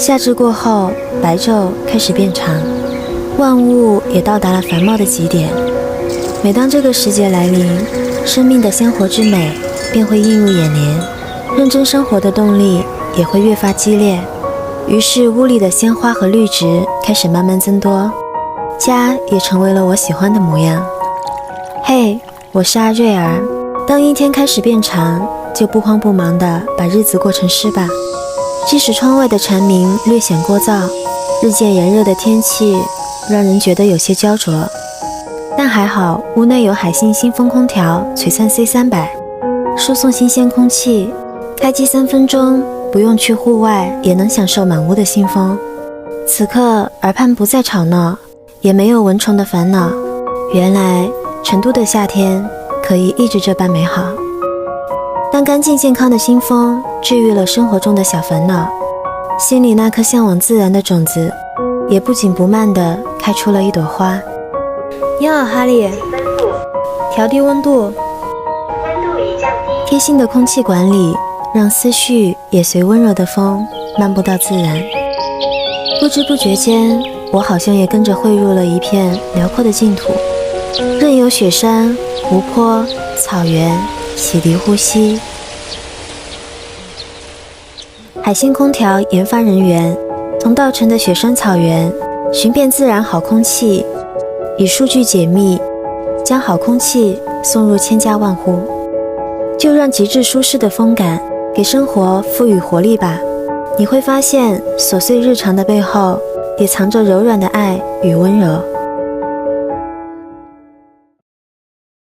夏至过后，白昼开始变长，万物也到达了繁茂的极点。每当这个时节来临，生命的鲜活之美便会映入眼帘，认真生活的动力也会越发激烈。于是屋里的鲜花和绿植开始慢慢增多，家也成为了我喜欢的模样。嘿，我是阿瑞儿。当一天开始变长，就不慌不忙地把日子过成诗吧。即使窗外的蝉鸣略显聒噪，日渐炎热的天气让人觉得有些焦灼，但还好屋内有海信新风空调璀璨 C300， 输送新鲜空气，开机3分钟，不用去户外也能享受满屋的新风。此刻耳畔不再吵闹，也没有蚊虫的烦恼。原来成都的夏天可以一直这般美好。当干净健康的新风治愈了生活中的小烦恼，心里那颗向往自然的种子也不紧不慢地开出了一朵花。你好，哈利。调低温度。温度已降低。贴心的空气管理让思绪也随温柔的风漫步到自然。不知不觉间，我好像也跟着汇入了一片辽阔的净土，任由雪山、湖泊、草原洗涤呼吸。海信空调研发人员从稻城的雪山草原寻遍自然好空气，以数据解密，将好空气送入千家万户。就让极致舒适的风感给生活赋予活力吧。你会发现琐碎日常的背后也藏着柔软的爱与温柔。